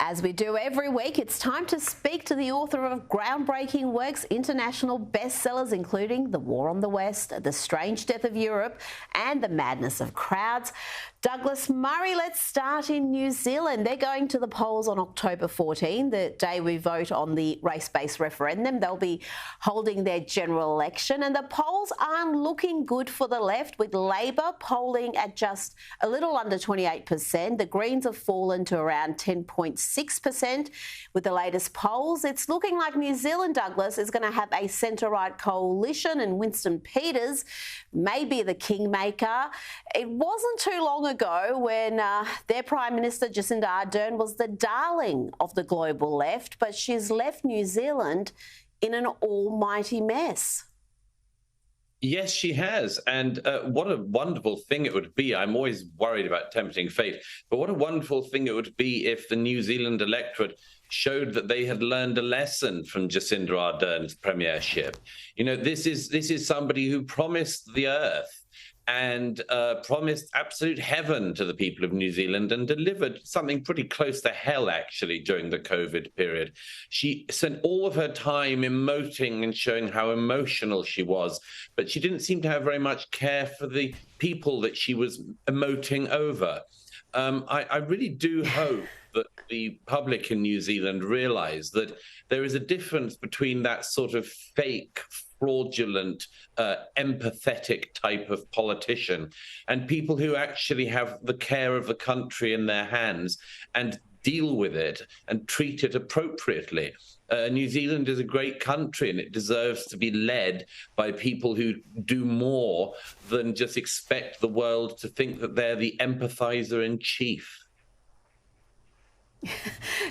As we do every week, it's time to speak to the author of groundbreaking works, international bestsellers, including The War on the West, The Strange Death of Europe, and The Madness of Crowds. Douglas Murray, let's start in New Zealand. They're going to the polls on October 14, the day we vote on the race-based referendum. They'll be holding their general election, and the polls aren't looking good for the left, with Labor polling at just a little under 28%. The Greens have fallen to around 10.6% with the latest polls. It's looking like New Zealand, Douglas, is going to have a centre-right coalition, and Winston Peters may be the kingmaker. It wasn't too long ago when their Prime Minister, Jacinda Ardern, was the darling of the global left, but she's left New Zealand in an almighty mess. Yes, she has. And what a wonderful thing it would be. I'm always worried about tempting fate, but what a wonderful thing it would be if the New Zealand electorate showed that they had learned a lesson from Jacinda Ardern's premiership. You know, this is somebody who promised the earth and promised absolute heaven to the people of New Zealand and delivered something pretty close to hell, actually, during the COVID period. She spent all of her time emoting and showing how emotional she was, but she didn't seem to have very much care for the people that she was emoting over. I really do hope that the public in New Zealand realise that there is a difference between that sort of fake, fraudulent, empathetic type of politician and people who actually have the care of the country in their hands and deal with it and treat it appropriately. New Zealand is a great country and it deserves to be led by people who do more than just expect the world to think that they're the empathizer in chief.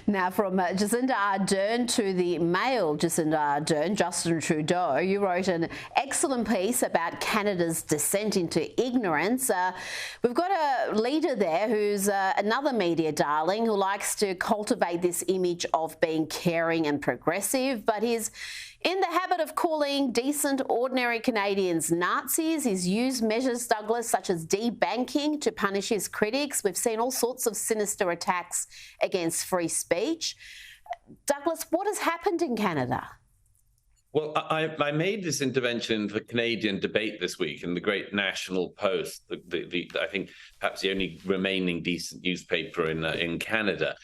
Now, from Jacinda Ardern to the male Jacinda Ardern, Justin Trudeau, you wrote an excellent piece about Canada's descent into ignorance. We've got a leader there who's another media darling who likes to cultivate this image of being caring and progressive, but he's in the habit of calling decent, ordinary Canadians Nazis. He's used measures, Douglas, such as debanking to punish his critics. We've seen all sorts of sinister attacks against free speech. Douglas, what has happened in Canada? Well, I made this intervention in the Canadian debate this week in the great National Post, I think perhaps the only remaining decent newspaper in Canada.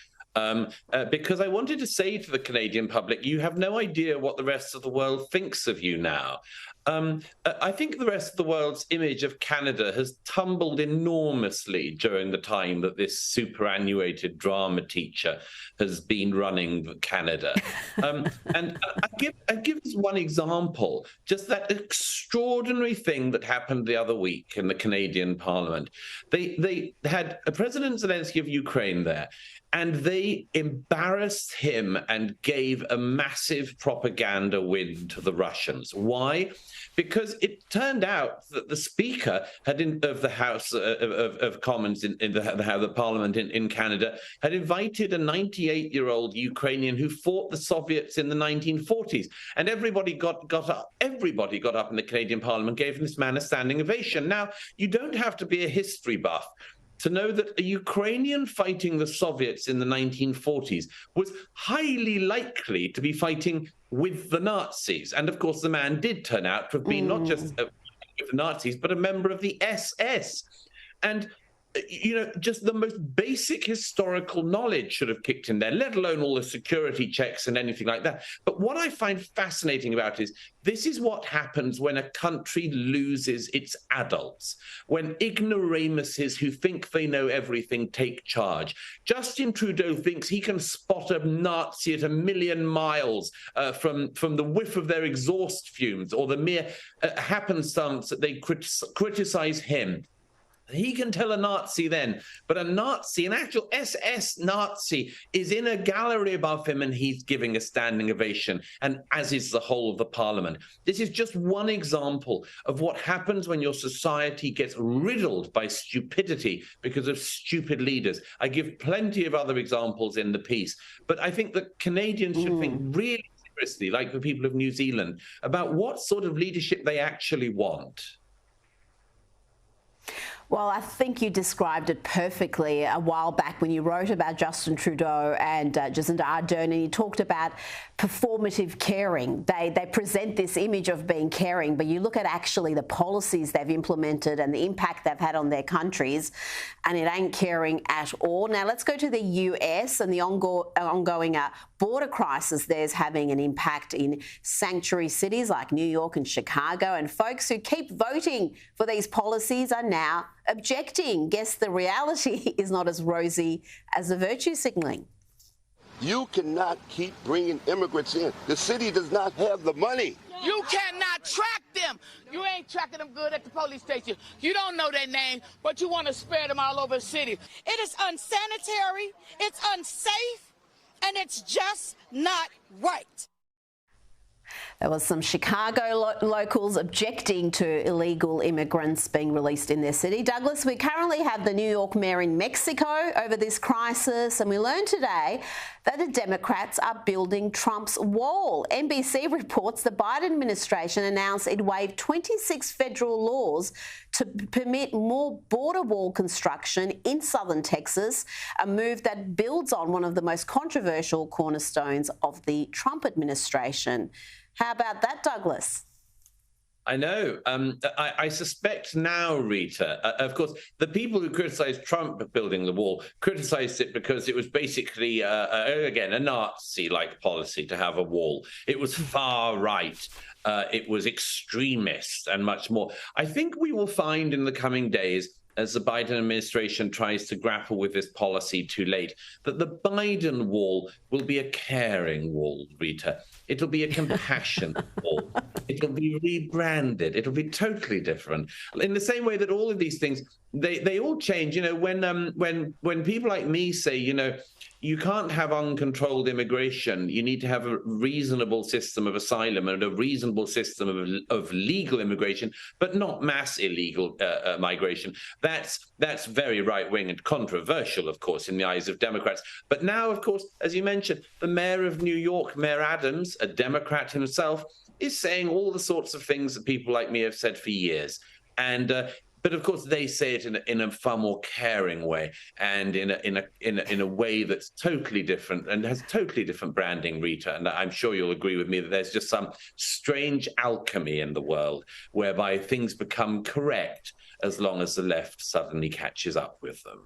Because I wanted to say to the Canadian public, you have no idea what the rest of the world thinks of you now. I think the rest of the world's image of Canada has tumbled enormously during the time that this superannuated drama teacher has been running Canada. And I give us one example, just that extraordinary thing that happened the other week in the Canadian Parliament. They had President Zelensky of Ukraine there, and they embarrassed him and gave a massive propaganda win to the Russians. Why? Because it turned out that the Speaker of the House of Commons in the Parliament in Canada had invited a 98-year-old Ukrainian who fought the Soviets in the 1940s, and everybody got up. Everybody got up in the Canadian Parliament, gave this man a standing ovation. Now, you don't have to be a history buff to know that a Ukrainian fighting the Soviets in the 1940s was highly likely to be fighting with the Nazis. And of course, the man did turn out to have been not just with the Nazis, but a member of the SS. And you know, just the most basic historical knowledge should have kicked in there, let alone all the security checks and anything like that. But what I find fascinating about it is this is what happens when a country loses its adults, when ignoramuses who think they know everything take charge. Justin Trudeau thinks he can spot a Nazi at 1,000,000 miles from the whiff of their exhaust fumes or the mere happenstance that they criticize him. He can tell a Nazi then, but a Nazi, an actual SS Nazi, is in a gallery above him and he's giving a standing ovation, and as is the whole of the Parliament. This is just one example of what happens when your society gets riddled by stupidity because of stupid leaders. I give plenty of other examples in the piece, but I think that Canadians should think really seriously, like the people of New Zealand, about what sort of leadership they actually want. Well, I think you described it perfectly a while back when you wrote about Justin Trudeau and Jacinda Ardern, and you talked about performative caring. They present this image of being caring, but you look at actually the policies they've implemented and the impact they've had on their countries, and it ain't caring at all. Now, let's go to the US and the ongoing border crisis there's having an impact in sanctuary cities like New York and Chicago, and folks who keep voting for these policies are now objecting. Guess the reality is not as rosy as the virtue signalling. You cannot keep bringing immigrants in. The city does not have the money. You cannot track them. You ain't tracking them good at the police station. You don't know their name, but you want to spare them all over the city. It is unsanitary, it's unsafe, and it's just not right. There was some Chicago locals objecting to illegal immigrants being released in their city. Douglas, we currently have the New York mayor in Mexico over this crisis, and we learned today that the Democrats are building Trump's wall. NBC reports the Biden administration announced it waived 26 federal laws to permit more border wall construction in southern Texas, a move that builds on one of the most controversial cornerstones of the Trump administration. How about that, Douglas? I know. I suspect now, Rita, of course, the people who criticised Trump building the wall criticised it because it was basically, again, a Nazi-like policy to have a wall. It was far right. It was extremist and much more. I think we will find in the coming days, as the Biden administration tries to grapple with this policy too late, that the Biden wall will be a caring wall, Rita. It'll be a compassion wall. It'll be rebranded. It'll be totally different. In the same way that all of these things, they all change. You know, when people like me say, you know, you can't have uncontrolled immigration. You need to have a reasonable system of asylum and a reasonable system of legal immigration, but not mass illegal migration. That's very right-wing and controversial, of course, in the eyes of Democrats. But now, of course, as you mentioned, the mayor of New York, Mayor Adams, a Democrat himself, is saying all the sorts of things that people like me have said for years. And but of course, they say it in a far more caring way, and in a way that's totally different and has totally different branding, Rita. And I'm sure you'll agree with me that there's just some strange alchemy in the world whereby things become correct as long as the left suddenly catches up with them.